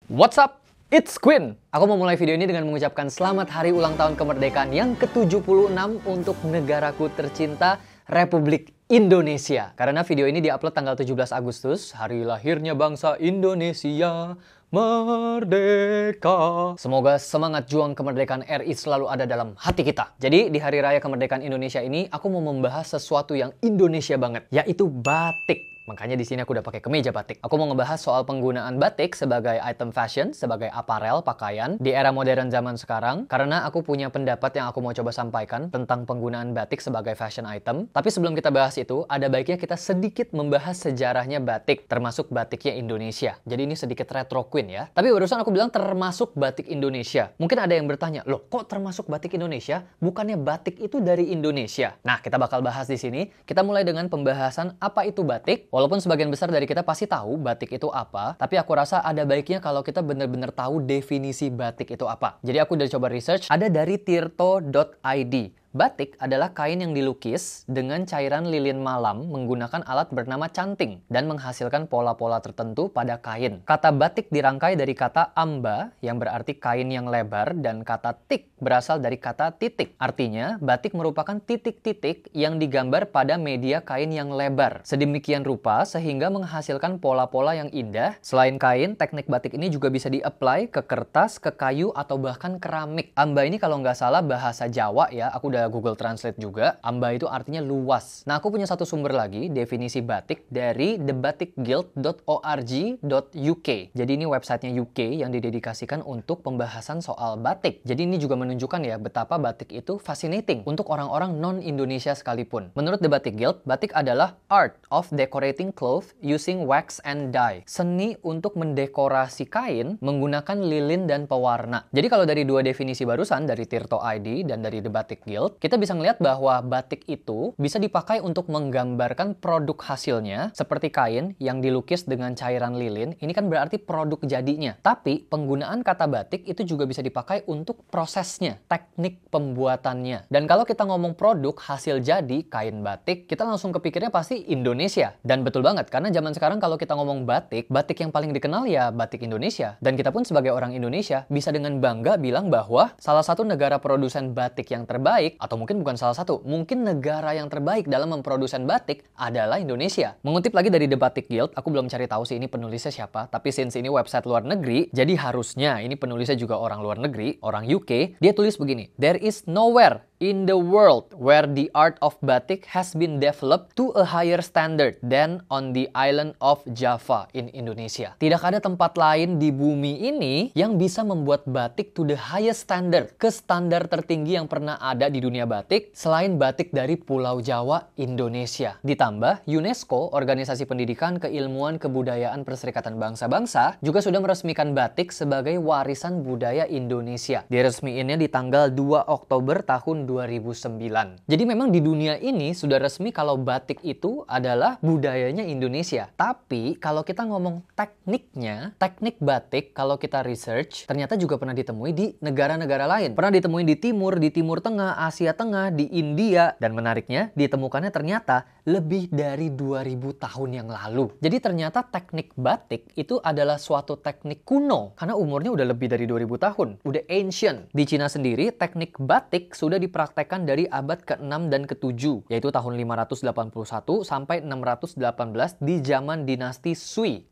What's up? It's Quinn! Aku mau mulai video ini dengan mengucapkan selamat hari ulang tahun kemerdekaan yang ke-76 untuk negaraku tercinta, Republik Indonesia. Karena video ini diupload tanggal 17 Agustus, hari lahirnya bangsa Indonesia merdeka. Semoga semangat juang kemerdekaan RI selalu ada dalam hati kita. Jadi di hari raya kemerdekaan Indonesia ini, aku mau membahas sesuatu yang Indonesia banget, yaitu batik. Makanya di sini aku udah pakai kemeja batik. Aku mau ngebahas soal penggunaan batik sebagai item fashion, sebagai aparel, pakaian di era modern zaman sekarang. Karena aku punya pendapat yang aku mau coba sampaikan tentang penggunaan batik sebagai fashion item. Tapi sebelum kita bahas itu, ada baiknya kita sedikit membahas sejarahnya batik, termasuk batiknya Indonesia. Jadi ini sedikit retro Queen ya. Tapi barusan aku bilang termasuk batik Indonesia. Mungkin ada yang bertanya, loh kok termasuk batik Indonesia? Bukannya batik itu dari Indonesia? Nah, kita bakal bahas di sini. Kita mulai dengan pembahasan apa itu batik. Walaupun sebagian besar dari kita pasti tahu batik itu apa, tapi aku rasa ada baiknya kalau kita benar-benar tahu definisi batik itu apa. Jadi aku udah coba research, ada dari tirto.id. Batik adalah kain yang dilukis dengan cairan lilin malam menggunakan alat bernama canting dan menghasilkan pola-pola tertentu pada kain. Kata batik dirangkai dari kata amba yang berarti kain yang lebar dan kata tik berasal dari kata titik. Artinya, batik merupakan titik-titik yang digambar pada media kain yang lebar. Sedemikian rupa sehingga menghasilkan pola-pola yang indah. Selain kain, teknik batik ini juga bisa di-apply ke kertas, ke kayu, atau bahkan keramik. Amba ini kalau nggak salah bahasa Jawa ya, aku udah Google Translate juga. Amba itu artinya luas. Nah, aku punya satu sumber lagi, definisi batik dari thebatikguild.org.uk. Jadi ini websitenya UK yang didedikasikan untuk pembahasan soal batik. Jadi ini juga menunjukkan ya betapa batik itu fascinating untuk orang-orang non-Indonesia sekalipun. Menurut The Batik Guild, batik adalah art of decorating cloth using wax and dye. Seni untuk mendekorasi kain menggunakan lilin dan pewarna. Jadi kalau dari dua definisi barusan, dari Tirto ID dan dari The Batik Guild, kita bisa ngelihat bahwa batik itu bisa dipakai untuk menggambarkan produk hasilnya, seperti kain yang dilukis dengan cairan lilin. Ini kan berarti produk jadinya. Tapi penggunaan kata batik itu juga bisa dipakai untuk prosesnya, teknik pembuatannya. Dan kalau kita ngomong produk hasil jadi kain batik, kita langsung kepikirnya pasti Indonesia. Dan betul banget, karena zaman sekarang kalau kita ngomong batik, batik yang paling dikenal ya batik Indonesia. Dan kita pun sebagai orang Indonesia bisa dengan bangga bilang bahwa salah satu negara produsen batik yang terbaik, atau mungkin bukan salah satu, mungkin negara yang terbaik dalam memproduksi batik adalah Indonesia. Mengutip lagi dari The Batik Guild, aku belum cari tahu sih ini penulisnya siapa, tapi since ini website luar negeri, jadi harusnya ini penulisnya juga orang luar negeri, orang UK. Dia tulis begini, "There is nowhere in the world where the art of batik has been developed to a higher standard than on the island of Java in Indonesia." Tidak ada tempat lain di bumi ini yang bisa membuat batik to the highest standard, ke standar tertinggi yang pernah ada di dunia batik selain batik dari Pulau Jawa, Indonesia. Ditambah, UNESCO, Organisasi Pendidikan, Keilmuan, Kebudayaan Perserikatan Bangsa-Bangsa, juga sudah meresmikan batik sebagai warisan budaya Indonesia. Diresmiinnya di tanggal 2 Oktober tahun 2009. Jadi memang di dunia ini sudah resmi kalau batik itu adalah budayanya Indonesia. Tapi kalau kita ngomong tekniknya, teknik batik kalau kita research, ternyata juga pernah ditemui di negara-negara lain. Pernah ditemui di Timur Tengah, Asia Tengah, di India, dan menariknya ditemukannya ternyata lebih dari 2000 tahun yang lalu. Jadi ternyata teknik batik itu adalah suatu teknik kuno karena umurnya udah lebih dari 2000 tahun, udah ancient. Di Cina sendiri, teknik batik sudah dipraktekkan dari abad ke-6 dan ke-7, yaitu tahun 581 sampai 618 di zaman dinasti Sui,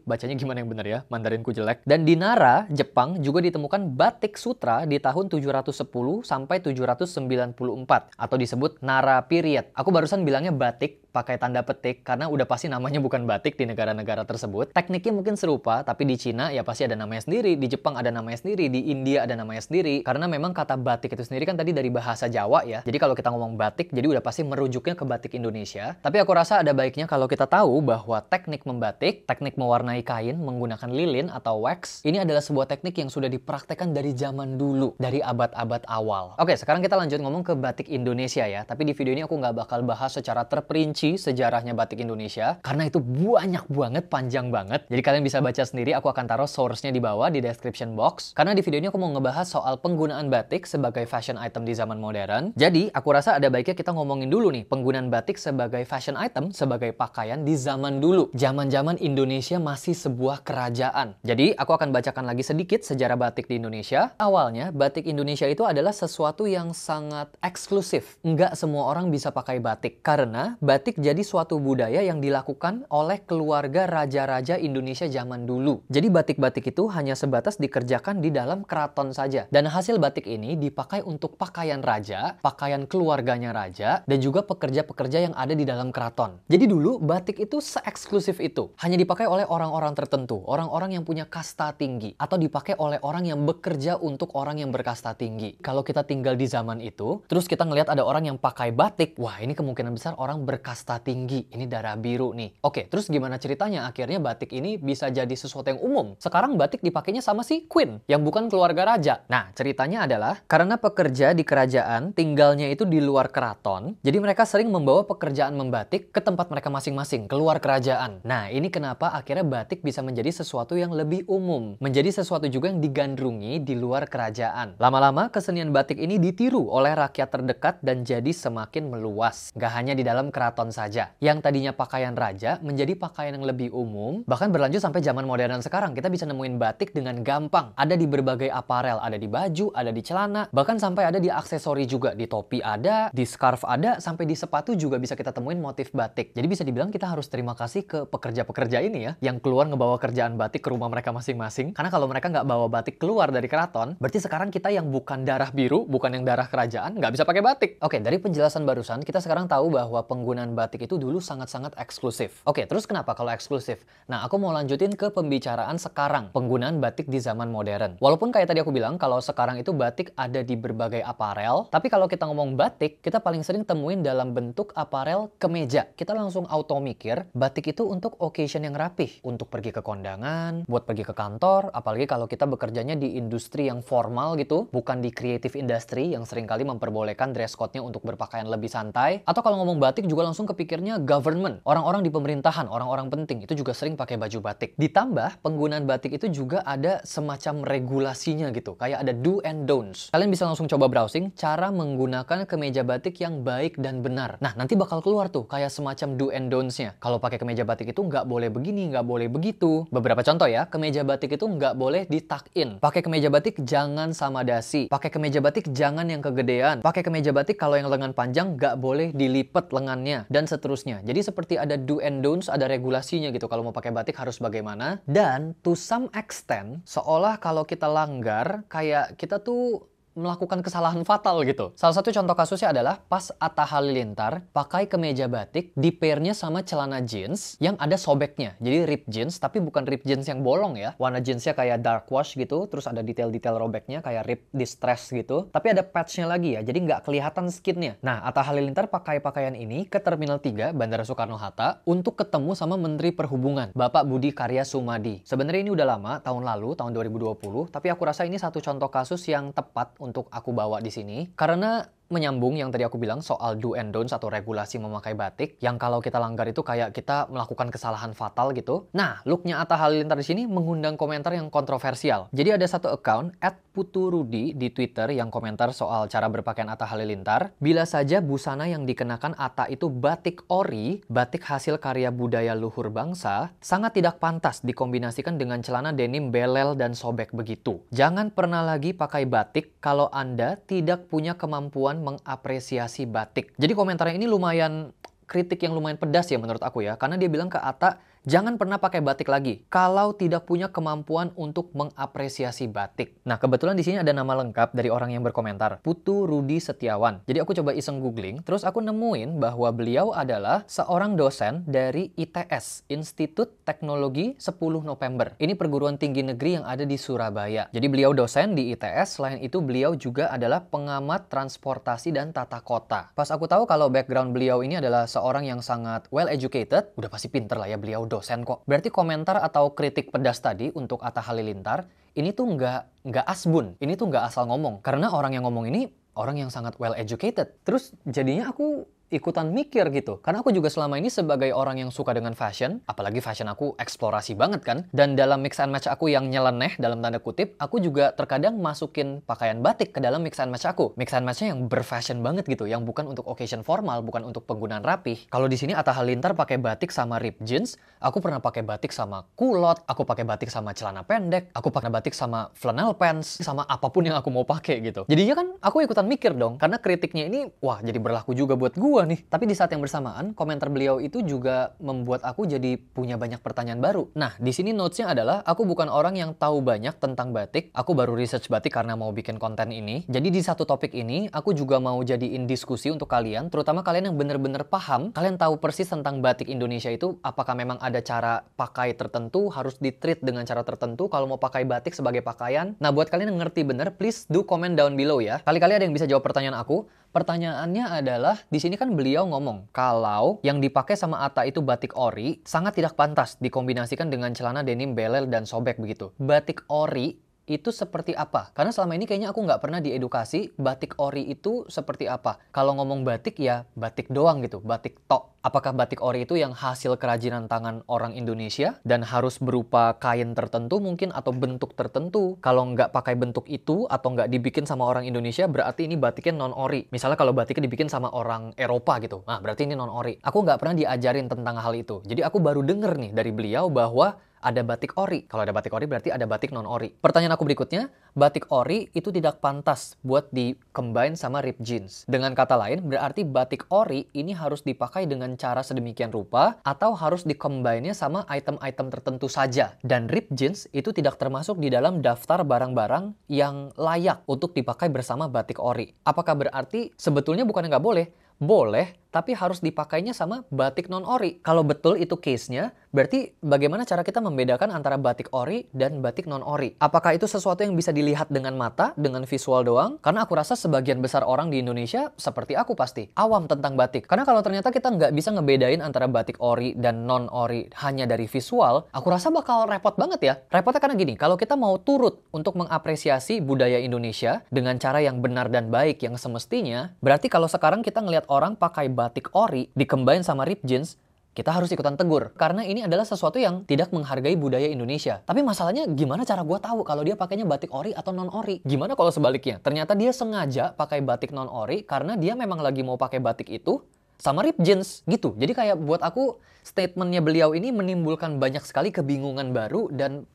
bacanya gimana yang benar ya? Mandarinku jelek. Dan di Nara, Jepang juga ditemukan batik sutra di tahun 710 sampai 794 atau disebut Nara period. Aku barusan bilangnya batik pakai tanda petik karena udah pasti namanya bukan batik di negara-negara tersebut. Tekniknya mungkin serupa, tapi di Cina ya pasti ada namanya sendiri, di Jepang ada namanya sendiri, di India ada namanya sendiri. Karena memang kata batik itu sendiri kan tadi dari bahasa Jawa ya. Jadi kalau kita ngomong batik, jadi udah pasti merujuknya ke batik Indonesia. Tapi aku rasa ada baiknya kalau kita tahu bahwa teknik membatik, teknik mewarnai kain menggunakan lilin atau wax, ini adalah sebuah teknik yang sudah dipraktekkan dari zaman dulu, dari abad-abad awal. Oke, sekarang kita lanjut ngomong ke batik Indonesia ya. Tapi di video ini aku nggak bakal bahas secara terperinci merinci sejarahnya batik Indonesia, karena itu banyak banget, panjang banget. Jadi kalian bisa baca sendiri, aku akan taruh source-nya di bawah di description box. Karena di video ini aku mau ngebahas soal penggunaan batik sebagai fashion item di zaman modern. Jadi, aku rasa ada baiknya kita ngomongin dulu nih, penggunaan batik sebagai fashion item, sebagai pakaian di zaman dulu. Zaman-zaman Indonesia masih sebuah kerajaan. Jadi, aku akan bacakan lagi sedikit sejarah batik di Indonesia. Awalnya, batik Indonesia itu adalah sesuatu yang sangat eksklusif. Nggak semua orang bisa pakai batik. Karena batik jadi suatu budaya yang dilakukan oleh keluarga raja-raja Indonesia zaman dulu. Jadi batik-batik itu hanya sebatas dikerjakan di dalam keraton saja. Dan hasil batik ini dipakai untuk pakaian raja, pakaian keluarganya raja, dan juga pekerja-pekerja yang ada di dalam keraton. Jadi dulu batik itu se-eksklusif itu. Hanya dipakai oleh orang-orang tertentu, orang-orang yang punya kasta tinggi, atau dipakai oleh orang yang bekerja untuk orang yang berkasta tinggi. Kalau kita tinggal di zaman itu, terus kita ngelihat ada orang yang pakai batik, wah ini kemungkinan besar orang berkasta tinggi, ini darah biru nih. Oke, terus gimana ceritanya akhirnya batik ini bisa jadi sesuatu yang umum? Sekarang batik dipakainya sama si Queen, yang bukan keluarga raja. Nah, ceritanya adalah karena pekerja di kerajaan tinggalnya itu di luar keraton, jadi mereka sering membawa pekerjaan membatik ke tempat mereka masing-masing, keluar kerajaan. Nah, ini kenapa akhirnya batik bisa menjadi sesuatu yang lebih umum, menjadi sesuatu juga yang digandrungi di luar kerajaan. Lama-lama kesenian batik ini ditiru oleh rakyat terdekat dan jadi semakin meluas. Gak hanya di dalam keraton saja. Yang tadinya pakaian raja menjadi pakaian yang lebih umum, bahkan berlanjut sampai zaman modern sekarang. Kita bisa nemuin batik dengan gampang. Ada di berbagai aparel, ada di baju, ada di celana, bahkan sampai ada di aksesori juga. Di topi ada, di scarf ada, sampai di sepatu juga bisa kita temuin motif batik. Jadi bisa dibilang kita harus terima kasih ke pekerja-pekerja ini ya, yang keluar ngebawa kerjaan batik ke rumah mereka masing-masing. Karena kalau mereka nggak bawa batik keluar dari keraton, berarti sekarang kita yang bukan darah biru, bukan yang darah kerajaan, nggak bisa pakai batik. Oke, dari penjelasan barusan, kita sekarang tahu bahwa penggunaan batik itu dulu sangat-sangat eksklusif. Oke, terus kenapa kalau eksklusif? Nah, aku mau lanjutin ke pembicaraan sekarang, penggunaan batik di zaman modern. Walaupun kayak tadi aku bilang, kalau sekarang itu batik ada di berbagai aparel, tapi kalau kita ngomong batik, kita paling sering temuin dalam bentuk aparel kemeja. Kita langsung auto mikir, batik itu untuk occasion yang rapih, untuk pergi ke kondangan, buat pergi ke kantor, apalagi kalau kita bekerjanya di industri yang formal gitu, bukan di creative industry yang seringkali memperbolehkan dress code-nya untuk berpakaian lebih santai. Atau kalau ngomong batik juga langsung kepikirnya government, orang-orang di pemerintahan, orang-orang penting itu juga sering pakai baju batik. Ditambah penggunaan batik itu juga ada semacam regulasinya gitu, kayak ada do and don'ts. Kalian bisa langsung coba browsing cara menggunakan kemeja batik yang baik dan benar. Nah, nanti bakal keluar tuh kayak semacam do and don'ts-nya. Kalau pakai kemeja batik itu nggak boleh begini, nggak boleh begitu. Beberapa contoh ya, kemeja batik itu nggak boleh di tuck in. Pakai kemeja batik jangan sama dasi. Pakai kemeja batik jangan yang kegedean. Pakai kemeja batik kalau yang lengan panjang nggak boleh dilipet lengannya, dan seterusnya. Jadi seperti ada do and don'ts, ada regulasinya gitu. Kalau mau pakai batik harus bagaimana. Dan to some extent, seolah kalau kita langgar, kayak kita tuh melakukan kesalahan fatal gitu. Salah satu contoh kasusnya adalah pas Atta Halilintar pakai kemeja batik di pairnya sama celana jeans yang ada sobeknya. Jadi rip jeans, tapi bukan rip jeans yang bolong ya. Warna jeansnya kayak dark wash gitu, terus ada detail-detail robeknya kayak rip distress gitu. Tapi ada patchnya lagi ya, jadi nggak kelihatan skinnya. Nah, Atta Halilintar pakai pakaian ini ke Terminal 3 Bandara Soekarno-Hatta untuk ketemu sama Menteri Perhubungan, Bapak Budi Karya Sumadi. Sebenarnya ini udah lama, tahun lalu, tahun 2020, tapi aku rasa ini satu contoh kasus yang tepat untuk aku bawa di sini karena menyambung yang tadi aku bilang soal do and don'ts atau regulasi memakai batik yang kalau kita langgar itu kayak kita melakukan kesalahan fatal gitu. Nah, looknya Atta Halilintar di sini mengundang komentar yang kontroversial. Jadi ada satu account @puturudi di Twitter yang komentar soal cara berpakaian Atta Halilintar. Bila saja busana yang dikenakan Atta itu batik ori, batik hasil karya budaya luhur bangsa, sangat tidak pantas dikombinasikan dengan celana denim belel dan sobek begitu. Jangan pernah lagi pakai batik kalau Anda tidak punya kemampuan mengapresiasi batik. Jadi komentarnya ini lumayan kritik yang lumayan pedas ya menurut aku ya. Karena dia bilang ke Atta, jangan pernah pakai batik lagi kalau tidak punya kemampuan untuk mengapresiasi batik. Nah, kebetulan di sini ada nama lengkap dari orang yang berkomentar, Putu Rudi Setiawan. Jadi aku coba iseng googling, terus aku nemuin bahwa beliau adalah seorang dosen dari ITS, Institut Teknologi 10 November. Ini perguruan tinggi negeri yang ada di Surabaya. Jadi beliau dosen di ITS, selain itu beliau juga adalah pengamat transportasi dan tata kota. Pas aku tahu kalau background beliau ini adalah seorang yang sangat well educated, udah pasti pinter lah ya beliau dosen kok. Berarti komentar atau kritik pedas tadi untuk Atta Halilintar, ini tuh nggak asbun. Ini tuh nggak asal ngomong. Karena orang yang ngomong ini orang yang sangat well educated. Terus jadinya aku ikutan mikir gitu. Karena aku juga selama ini sebagai orang yang suka dengan fashion, apalagi fashion aku eksplorasi banget kan. Dan dalam mix and match aku yang nyeleneh dalam tanda kutip, aku juga terkadang masukin pakaian batik ke dalam mix and match aku. Mix and matchnya yang berfashion banget gitu, yang bukan untuk occasion formal, bukan untuk penggunaan rapih. Kalau di sini Atta Halilintar pakai batik sama ripped jeans, aku pernah pakai batik sama kulot, aku pakai batik sama celana pendek, aku pakai batik sama flannel pants, sama apapun yang aku mau pakai gitu. Jadinya kan aku ikutan mikir dong, karena kritiknya ini, wah jadi berlaku juga buat gua nih. Tapi di saat yang bersamaan, komentar beliau itu juga membuat aku jadi punya banyak pertanyaan baru. Nah, di sini notes-nya adalah aku bukan orang yang tahu banyak tentang batik. Aku baru research batik karena mau bikin konten ini. Jadi di satu topik ini, aku juga mau jadiin diskusi untuk kalian, terutama kalian yang bener-bener paham, kalian tahu persis tentang batik Indonesia itu, apakah memang ada cara pakai tertentu, harus di-treat dengan cara tertentu kalau mau pakai batik sebagai pakaian. Nah, buat kalian yang ngerti bener, please do comment down below ya. Kali-kali ada yang bisa jawab pertanyaan aku. Pertanyaannya adalah, di sini kan beliau ngomong kalau yang dipakai sama Atta itu batik ori sangat tidak pantas dikombinasikan dengan celana denim belel dan sobek begitu. Batik ori itu seperti apa? Karena selama ini kayaknya aku nggak pernah diedukasi batik ori itu seperti apa. Kalau ngomong batik ya batik doang gitu, batik tok. Apakah batik ori itu yang hasil kerajinan tangan orang Indonesia dan harus berupa kain tertentu mungkin atau bentuk tertentu? Kalau nggak pakai bentuk itu atau nggak dibikin sama orang Indonesia berarti ini batiknya non-ori. Misalnya kalau batiknya dibikin sama orang Eropa gitu, nah berarti ini non-ori. Aku nggak pernah diajarin tentang hal itu. Jadi aku baru denger nih dari beliau bahwa ada batik ori. Kalau ada batik ori berarti ada batik non-ori. Pertanyaan aku berikutnya, batik ori itu tidak pantas buat di-combine sama ripped jeans. Dengan kata lain, berarti batik ori ini harus dipakai dengan cara sedemikian rupa atau harus di-combine-nya sama item-item tertentu saja. Dan ripped jeans itu tidak termasuk di dalam daftar barang-barang yang layak untuk dipakai bersama batik ori. Apakah berarti sebetulnya bukannya nggak boleh? Boleh, tapi harus dipakainya sama batik non-ori. Kalau betul itu case-nya, berarti bagaimana cara kita membedakan antara batik ori dan batik non-ori? Apakah itu sesuatu yang bisa dilihat dengan mata, dengan visual doang? Karena aku rasa sebagian besar orang di Indonesia, seperti aku pasti, awam tentang batik. Karena kalau ternyata kita nggak bisa ngebedain antara batik ori dan non-ori hanya dari visual, aku rasa bakal repot banget ya. Repotnya karena gini, kalau kita mau turut untuk mengapresiasi budaya Indonesia dengan cara yang benar dan baik yang semestinya, berarti kalau sekarang kita ngelihat orang pakai batik ori di-combine sama ripped jeans, kita harus ikutan tegur. Karena ini adalah sesuatu yang tidak menghargai budaya Indonesia. Tapi masalahnya gimana cara gue tahu kalau dia pakainya batik ori atau non-ori? Gimana kalau sebaliknya? Ternyata dia sengaja pakai batik non-ori karena dia memang lagi mau pakai batik itu sama ripped jeans gitu. Jadi kayak buat aku statementnya beliau ini menimbulkan banyak sekali kebingungan baru dan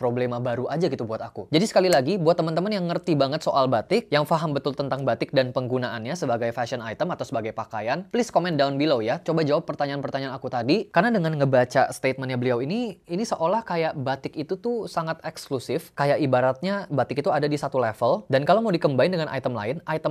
problema baru aja gitu buat aku. Jadi sekali lagi, buat teman-teman yang ngerti banget soal batik, yang paham betul tentang batik dan penggunaannya sebagai fashion item atau sebagai pakaian, please comment down below ya. Coba jawab pertanyaan-pertanyaan aku tadi. Karena dengan ngebaca statementnya beliau ini seolah kayak batik itu tuh sangat eksklusif. Kayak ibaratnya batik itu ada di satu level, dan kalau mau di-combine dengan item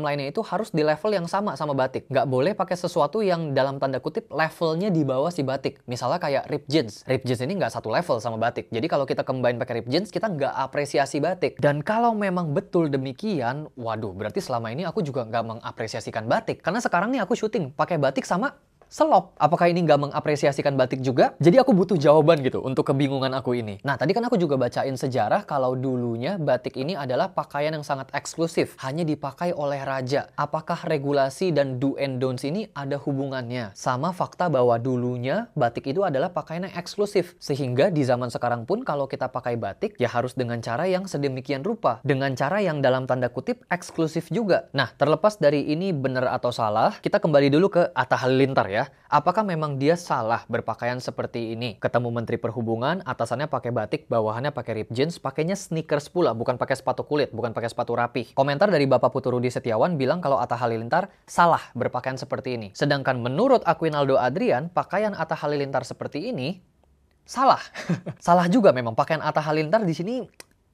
lainnya itu harus di level yang sama batik. Nggak boleh pakai sesuatu yang dalam tanda kutip levelnya di bawah si batik. Misalnya kayak ripped jeans. Ripped jeans ini nggak satu level sama batik. Jadi kalau kita combine pakai ripped jeans, kita nggak apresiasi batik. Dan kalau memang betul demikian, waduh, berarti selama ini aku juga nggak mengapresiasikan batik. Karena sekarang nih aku syuting pakai batik sama selop. Apakah ini nggak mengapresiasikan batik juga? Jadi aku butuh jawaban gitu untuk kebingungan aku ini. Nah, tadi kan aku juga bacain sejarah kalau dulunya batik ini adalah pakaian yang sangat eksklusif, hanya dipakai oleh raja. Apakah regulasi dan do and don'ts ini ada hubungannya sama fakta bahwa dulunya batik itu adalah pakaian yang eksklusif? Sehingga di zaman sekarang pun kalau kita pakai batik, ya harus dengan cara yang sedemikian rupa. Dengan cara yang dalam tanda kutip eksklusif juga. Nah, terlepas dari ini benar atau salah, kita kembali dulu ke Atta Halilintar ya. Apakah memang dia salah berpakaian seperti ini? Ketemu Menteri Perhubungan, atasannya pakai batik, bawahannya pakai ripped jeans, pakainya sneakers pula, bukan pakai sepatu kulit, bukan pakai sepatu rapih. Komentar dari Bapak Putu-Rudi Setiawan bilang kalau Atta Halilintar salah berpakaian seperti ini. Sedangkan menurut Aquinaldo Adrian, pakaian Atta Halilintar seperti ini salah. Salah juga memang pakaian Atta Halilintar di sini.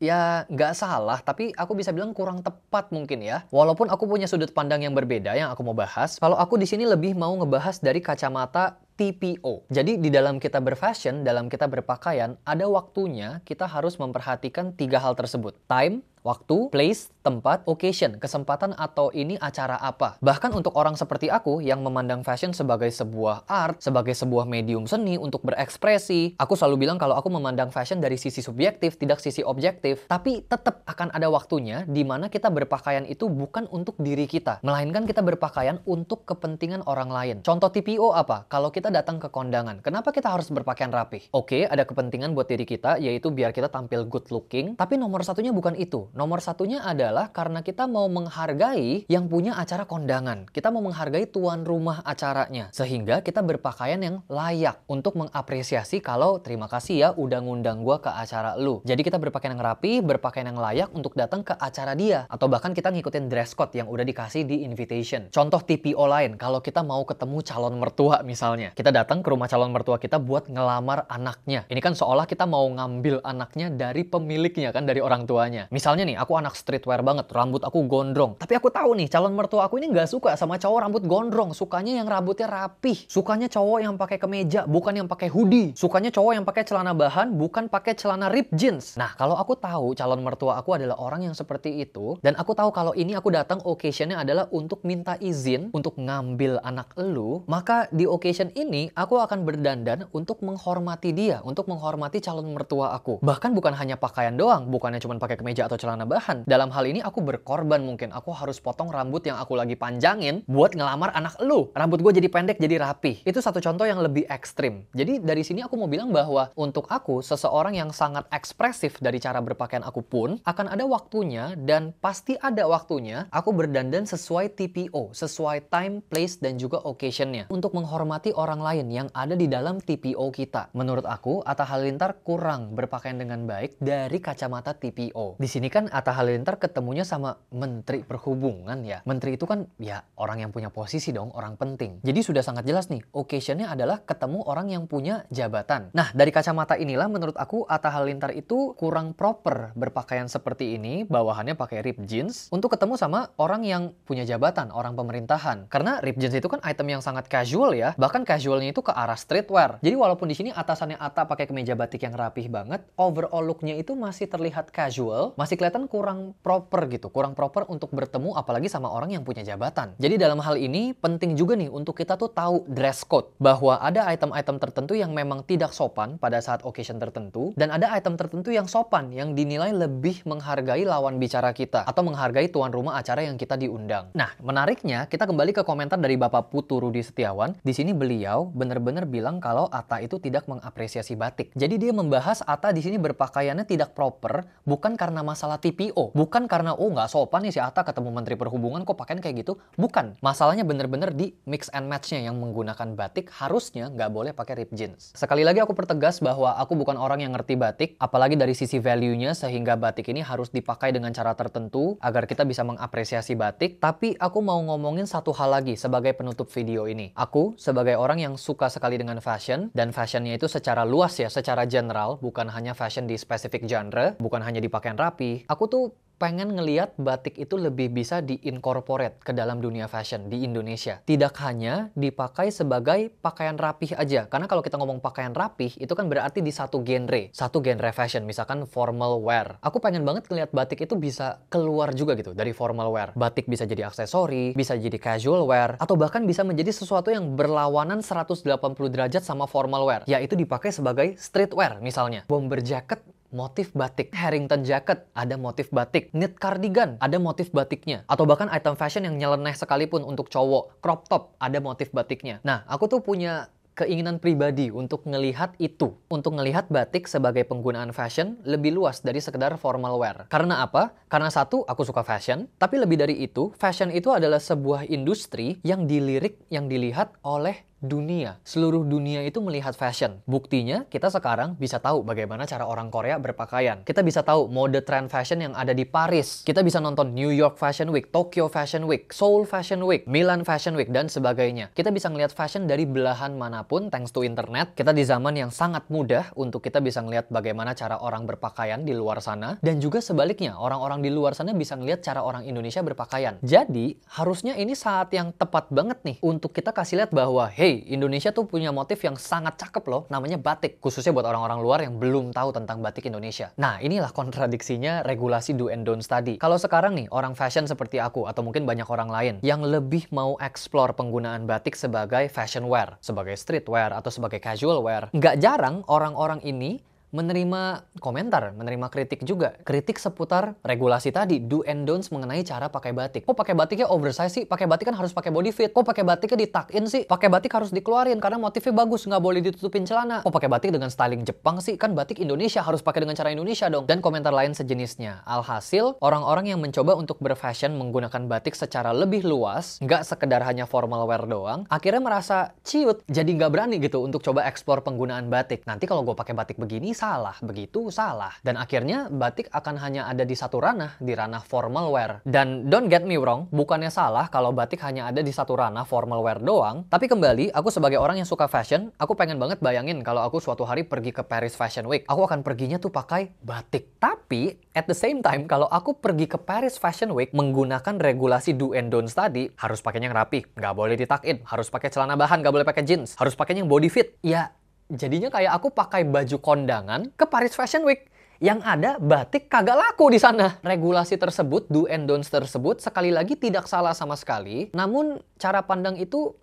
Ya, nggak salah, tapi aku bisa bilang kurang tepat mungkin ya. Walaupun aku punya sudut pandang yang berbeda yang aku mau bahas, kalau aku di sini lebih mau ngebahas dari kacamata TPO. Jadi di dalam kita berfashion, dalam kita berpakaian, ada waktunya kita harus memperhatikan tiga hal tersebut. Time, Waktu, place, tempat, occasion, kesempatan atau ini acara apa. Bahkan untuk orang seperti aku yang memandang fashion sebagai sebuah art, sebagai sebuah medium seni untuk berekspresi, aku selalu bilang kalau aku memandang fashion dari sisi subjektif, tidak sisi objektif. Tapi tetap akan ada waktunya di mana kita berpakaian itu bukan untuk diri kita, melainkan kita berpakaian untuk kepentingan orang lain. Contoh TPO apa? Kalau kita datang ke kondangan, kenapa kita harus berpakaian rapih? Oke, ada kepentingan buat diri kita, yaitu biar kita tampil good looking, tapi nomor satunya bukan itu. Nomor satunya adalah karena kita mau menghargai yang punya acara kondangan. Kita mau menghargai tuan rumah acaranya. Sehingga kita berpakaian yang layak untuk mengapresiasi kalau terima kasih ya udah ngundang gua ke acara lu. Jadi kita berpakaian yang rapi, berpakaian yang layak untuk datang ke acara dia. Atau bahkan kita ngikutin dress code yang udah dikasih di invitation. Contoh TPO lain, kalau kita mau ketemu calon mertua misalnya. Kita datang ke rumah calon mertua kita buat ngelamar anaknya. Ini kan seolah kita mau ngambil anaknya dari pemiliknya kan, dari orang tuanya. Misalnya nih, aku anak streetwear banget, rambut aku gondrong. Tapi aku tahu nih, calon mertua aku ini nggak suka sama cowok rambut gondrong. Sukanya yang rambutnya rapih. Sukanya cowok yang pakai kemeja, bukan yang pakai hoodie. Sukanya cowok yang pakai celana bahan, bukan pakai celana ripped jeans. Nah, kalau aku tahu calon mertua aku adalah orang yang seperti itu, dan aku tahu kalau ini aku datang occasionnya adalah untuk minta izin untuk ngambil anak elu, maka di occasion ini aku akan berdandan untuk menghormati dia, untuk menghormati calon mertua aku. Bahkan bukan hanya pakaian doang, bukannya cuma pakai kemeja atau celana bahan. Dalam hal ini aku berkorban mungkin. Aku harus potong rambut yang aku lagi panjangin buat ngelamar anak elu. Rambut gue jadi pendek, jadi rapi. Itu satu contoh yang lebih ekstrim. Jadi dari sini aku mau bilang bahwa untuk aku, seseorang yang sangat ekspresif dari cara berpakaian aku pun, akan ada waktunya dan pasti ada waktunya aku berdandan sesuai TPO, sesuai time, place, dan juga occasionnya. Untuk menghormati orang lain yang ada di dalam TPO kita. Menurut aku, Atta Halilintar kurang berpakaian dengan baik dari kacamata TPO. Di sini kan Atta Halilintar ketemunya sama Menteri Perhubungan ya. Menteri itu kan ya orang yang punya posisi dong, orang penting. Jadi sudah sangat jelas nih, occasionnya adalah ketemu orang yang punya jabatan. Nah, dari kacamata inilah menurut aku Atta Halilintar itu kurang proper berpakaian seperti ini, bawahannya pakai ripped jeans, untuk ketemu sama orang yang punya jabatan, orang pemerintahan. Karena ripped jeans itu kan item yang sangat casual ya, bahkan casualnya itu ke arah streetwear. Jadi walaupun di sini atasannya Atta pakai kemeja batik yang rapih banget, overall looknya itu masih terlihat casual, masih kelihatan kurang proper gitu, kurang proper untuk bertemu apalagi sama orang yang punya jabatan. Jadi dalam hal ini penting juga nih untuk kita tuh tahu dress code, bahwa ada item-item tertentu yang memang tidak sopan pada saat occasion tertentu, dan ada item tertentu yang sopan yang dinilai lebih menghargai lawan bicara kita atau menghargai tuan rumah acara yang kita diundang. Nah, menariknya kita kembali ke komentar dari Bapak Putu Rudi Setiawan. Di sini beliau benar-benar bilang kalau Atta itu tidak mengapresiasi batik. Jadi dia membahas Atta di sini berpakaiannya tidak proper bukan karena masalah TPO, bukan karena oh nggak sopan nih si Atta ketemu Menteri Perhubungan kok pakaian kayak gitu. Bukan. Masalahnya bener-bener di mix and match-nya, yang menggunakan batik harusnya nggak boleh pakai ripped jeans. Sekali lagi aku pertegas bahwa aku bukan orang yang ngerti batik, apalagi dari sisi value-nya, sehingga batik ini harus dipakai dengan cara tertentu agar kita bisa mengapresiasi batik. Tapi aku mau ngomongin satu hal lagi sebagai penutup video ini. Aku sebagai orang yang suka sekali dengan fashion, dan fashionnya itu secara luas ya, secara general, bukan hanya fashion di spesifik genre, bukan hanya di pakaian rapi. Aku tuh pengen ngeliat batik itu lebih bisa diincorporate ke dalam dunia fashion di Indonesia. Tidak hanya dipakai sebagai pakaian rapih aja. Karena kalau kita ngomong pakaian rapih, itu kan berarti di satu genre fashion, misalkan formal wear. Aku pengen banget ngeliat batik itu bisa keluar juga gitu dari formal wear. Batik bisa jadi aksesori, bisa jadi casual wear, atau bahkan bisa menjadi sesuatu yang berlawanan 180 derajat sama formal wear, yaitu dipakai sebagai streetwear misalnya. Bomber jacket motif batik, Harrington jacket ada motif batik, knit cardigan ada motif batiknya, atau bahkan item fashion yang nyeleneh sekalipun untuk cowok, crop top ada motif batiknya. Nah, aku tuh punya keinginan pribadi untuk ngelihat itu, untuk ngelihat batik sebagai penggunaan fashion lebih luas dari sekedar formal wear. Karena apa? Karena satu, aku suka fashion, tapi lebih dari itu, fashion itu adalah sebuah industri yang dilirik, yang dilihat oleh dunia. Seluruh dunia itu melihat fashion. Buktinya, kita sekarang bisa tahu bagaimana cara orang Korea berpakaian. Kita bisa tahu mode trend fashion yang ada di Paris. Kita bisa nonton New York Fashion Week, Tokyo Fashion Week, Seoul Fashion Week, Milan Fashion Week, dan sebagainya. Kita bisa ngelihat fashion dari belahan manapun thanks to internet. Kita di zaman yang sangat mudah untuk kita bisa ngelihat bagaimana cara orang berpakaian di luar sana. Dan juga sebaliknya, orang-orang di luar sana bisa ngelihat cara orang Indonesia berpakaian. Jadi, harusnya ini saat yang tepat banget nih untuk kita kasih lihat bahwa, hey, Hey, Indonesia tuh punya motif yang sangat cakep loh, namanya batik. Khususnya buat orang-orang luar yang belum tahu tentang batik Indonesia. Nah, inilah kontradiksinya regulasi do and don'ts tadi. Kalau sekarang nih, orang fashion seperti aku, atau mungkin banyak orang lain, yang lebih mau explore penggunaan batik sebagai fashion wear, sebagai streetwear, atau sebagai casual wear, nggak jarang orang-orang ini menerima komentar, menerima kritik juga. Kritik seputar regulasi tadi, do and don'ts mengenai cara pakai batik. Kok pakai batiknya oversize sih? Pakai batik kan harus pakai body fit. Kok pakai batiknya di-tuck-in sih? Pakai batik harus dikeluarin karena motifnya bagus, nggak boleh ditutupin celana. Kok pakai batik dengan styling Jepang sih? Kan batik Indonesia, harus pakai dengan cara Indonesia dong. Dan komentar lain sejenisnya. Alhasil, orang-orang yang mencoba untuk berfashion menggunakan batik secara lebih luas, nggak sekedar hanya formal wear doang, akhirnya merasa ciut, jadi nggak berani gitu untuk coba eksplor penggunaan batik. Nanti kalau gue pakai batik begini, salah, begitu salah. Dan akhirnya batik akan hanya ada di satu ranah, di ranah formal wear. Dan don't get me wrong, bukannya salah kalau batik hanya ada di satu ranah formal wear doang. Tapi kembali, aku sebagai orang yang suka fashion, aku pengen banget bayangin kalau aku suatu hari pergi ke Paris Fashion Week. Aku akan perginya tuh pakai batik. Tapi, at the same time, kalau aku pergi ke Paris Fashion Week menggunakan regulasi do and don'ts tadi, harus pakainya yang rapi, nggak boleh di-tuck-in, harus pakai celana bahan, nggak boleh pakai jeans, harus pakainya yang body fit. Ya, jadinya kayak aku pakai baju kondangan ke Paris Fashion Week. Yang ada batik kagak laku di sana. Regulasi tersebut, do and don'ts tersebut, sekali lagi tidak salah sama sekali. Namun cara pandang itu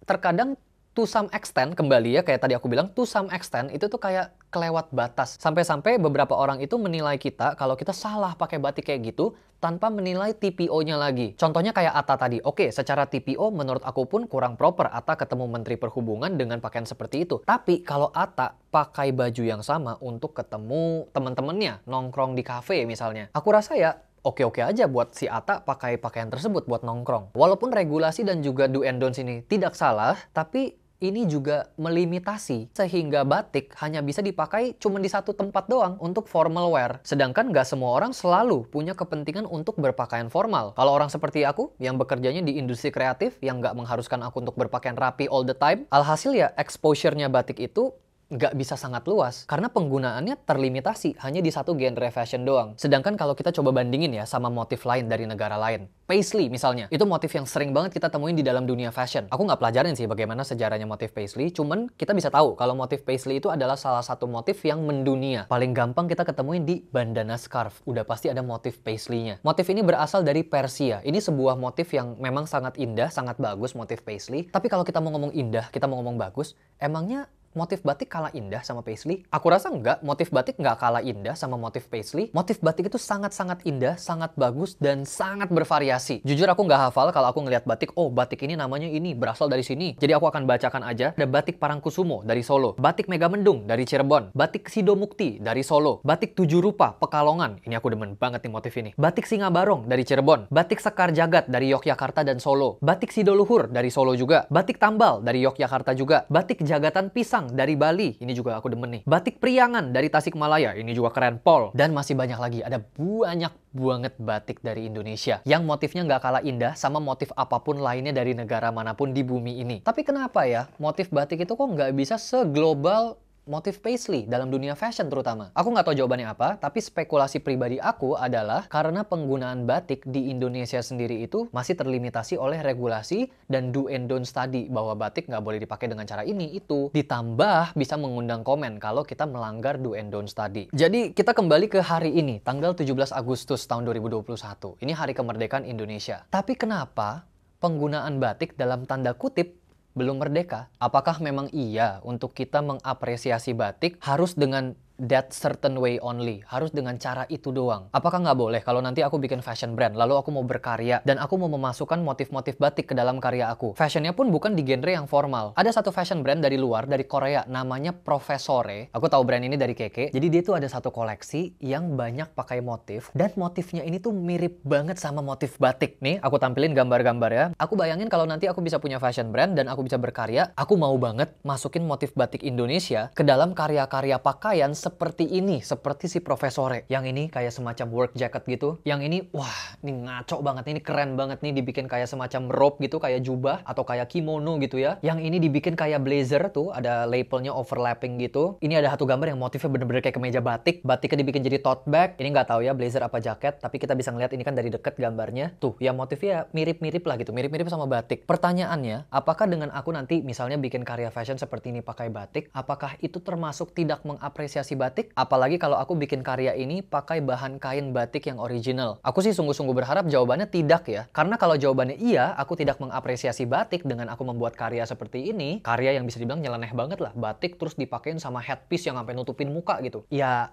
terkadang to some extent, kembali ya kayak tadi aku bilang, to some extent itu tuh kayak kelewat batas. Sampai-sampai beberapa orang itu menilai kita kalau kita salah pakai batik kayak gitu tanpa menilai TPO-nya lagi. Contohnya kayak Atta tadi. Oke, secara TPO menurut aku pun kurang proper Atta ketemu Menteri Perhubungan dengan pakaian seperti itu. Tapi kalau Atta pakai baju yang sama untuk ketemu teman-temannya, nongkrong di kafe misalnya, aku rasa ya oke-oke aja buat si Atta pakai pakaian tersebut buat nongkrong. Walaupun regulasi dan juga do and don'ts ini tidak salah, tapi ini juga melimitasi sehingga batik hanya bisa dipakai cuma di satu tempat doang untuk formal wear. Sedangkan nggak semua orang selalu punya kepentingan untuk berpakaian formal. Kalau orang seperti aku yang bekerjanya di industri kreatif yang nggak mengharuskan aku untuk berpakaian rapi all the time, alhasil ya exposure-nya batik itu nggak bisa sangat luas karena penggunaannya terlimitasi hanya di satu genre fashion doang. Sedangkan kalau kita coba bandingin ya sama motif lain dari negara lain, paisley misalnya, itu motif yang sering banget kita temuin di dalam dunia fashion. Aku nggak pelajarin sih bagaimana sejarahnya motif paisley, cuman kita bisa tahu kalau motif paisley itu adalah salah satu motif yang mendunia. Paling gampang kita ketemuin di bandana scarf, udah pasti ada motif paisley-nya. Motif ini berasal dari Persia. Ini sebuah motif yang memang sangat indah, sangat bagus motif paisley. Tapi kalau kita mau ngomong indah, kita mau ngomong bagus, emangnya motif batik kalah indah sama paisley? Aku rasa enggak, motif batik nggak kalah indah sama motif paisley. Motif batik itu sangat-sangat indah, sangat bagus, dan sangat bervariasi. Jujur aku nggak hafal kalau aku ngelihat batik, oh batik ini namanya ini, berasal dari sini. Jadi aku akan bacakan aja. Ada batik Parangkusumo dari Solo, batik Megamendung dari Cirebon, batik Sidomukti dari Solo, batik Tujuh Rupa Pekalongan, ini aku demen banget nih motif ini, batik Singa Barong dari Cirebon, batik Sekar Jagat dari Yogyakarta dan Solo, batik Sidoluhur dari Solo juga, batik Tambal dari Yogyakarta juga, batik Jagatan Pisang dari Bali, ini juga aku demen nih. Batik Priangan dari Tasikmalaya, ini juga keren pol. Dan masih banyak lagi, ada banyak banget batik dari Indonesia yang motifnya nggak kalah indah sama motif apapun lainnya dari negara manapun di bumi ini. Tapi kenapa ya motif batik itu kok nggak bisa seglobal motif paisley dalam dunia fashion terutama? Aku nggak tahu jawabannya apa, tapi spekulasi pribadi aku adalah karena penggunaan batik di Indonesia sendiri itu masih terlimitasi oleh regulasi dan do and don'ts tadi, bahwa batik nggak boleh dipakai dengan cara ini, itu. Ditambah bisa mengundang komen kalau kita melanggar do and don'ts tadi. Jadi kita kembali ke hari ini, tanggal 17 Agustus tahun 2021. Ini hari kemerdekaan Indonesia. Tapi kenapa penggunaan batik dalam tanda kutip belum merdeka? Apakah memang iya untuk kita mengapresiasi batik harus dengan that certain way only, harus dengan cara itu doang? Apakah nggak boleh kalau nanti aku bikin fashion brand, lalu aku mau berkarya, dan aku mau memasukkan motif-motif batik ke dalam karya aku? Fashionnya pun bukan di genre yang formal. Ada satu fashion brand dari luar, dari Korea, namanya Professore. Aku tahu brand ini dari Keke. Jadi dia tuh ada satu koleksi yang banyak pakai motif, dan motifnya ini tuh mirip banget sama motif batik. Nih, aku tampilin gambar-gambar ya. Aku bayangin kalau nanti aku bisa punya fashion brand, dan aku bisa berkarya, aku mau banget masukin motif batik Indonesia ke dalam karya-karya pakaian seperti ini, seperti si Profesore. Yang ini kayak semacam work jacket gitu. Yang ini, wah, ini ngaco banget, ini keren banget nih, dibikin kayak semacam robe gitu, kayak jubah atau kayak kimono gitu ya. Yang ini dibikin kayak blazer tuh, ada labelnya overlapping gitu. Ini ada satu gambar yang motifnya bener-bener kayak kemeja batik. Batiknya dibikin jadi tote bag. Ini nggak tahu ya blazer apa jaket, tapi kita bisa ngeliat ini kan dari deket gambarnya. Tuh, ya motifnya mirip-mirip lah gitu, mirip-mirip sama batik. Pertanyaannya, apakah dengan aku nanti misalnya bikin karya fashion seperti ini pakai batik, apakah itu termasuk tidak mengapresiasi batik? Apalagi kalau aku bikin karya ini pakai bahan kain batik yang original. Aku sih sungguh-sungguh berharap jawabannya tidak ya. Karena kalau jawabannya iya, aku tidak mengapresiasi batik dengan aku membuat karya seperti ini, karya yang bisa dibilang nyeleneh banget lah. Batik terus dipakein sama headpiece yang sampai nutupin muka gitu. Ya,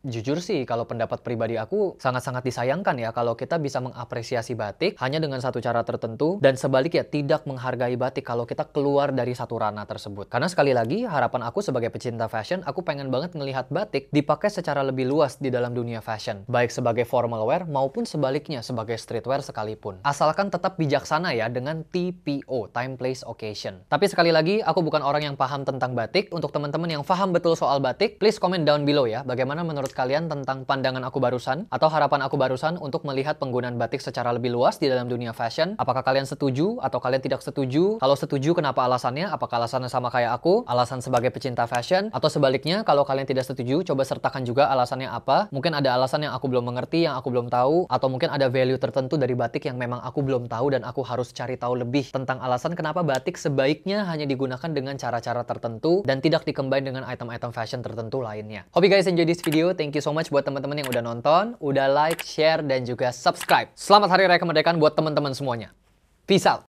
jujur sih, kalau pendapat pribadi aku sangat-sangat disayangkan ya kalau kita bisa mengapresiasi batik hanya dengan satu cara tertentu dan sebaliknya tidak menghargai batik kalau kita keluar dari satu ranah tersebut. Karena sekali lagi, harapan aku sebagai pecinta fashion, aku pengen banget ngelihat batik dipakai secara lebih luas di dalam dunia fashion. Baik sebagai formal wear maupun sebaliknya sebagai streetwear sekalipun. Asalkan tetap bijaksana ya dengan TPO, time, place, occasion. Tapi sekali lagi, aku bukan orang yang paham tentang batik. Untuk teman-teman yang paham betul soal batik, please comment down below ya. Bagaimana menurut kalian tentang pandangan aku barusan atau harapan aku barusan untuk melihat penggunaan batik secara lebih luas di dalam dunia fashion? Apakah kalian setuju atau kalian tidak setuju? Kalau setuju, kenapa alasannya? Apakah alasannya sama kayak aku? Alasan sebagai pecinta fashion? Atau sebaliknya, kalau kalian tidak setuju, coba sertakan juga alasannya apa? Mungkin ada alasan yang aku belum mengerti, yang aku belum tahu, atau mungkin ada value tertentu dari batik yang memang aku belum tahu dan aku harus cari tahu lebih tentang alasan kenapa batik sebaiknya hanya digunakan dengan cara-cara tertentu dan tidak di-combine dengan item-item fashion tertentu lainnya. Hope you guys enjoy this video. Thank you so much buat teman-teman yang udah nonton, udah like, share, dan juga subscribe. Selamat Hari Raya Kemerdekaan buat teman-teman semuanya. Peace out!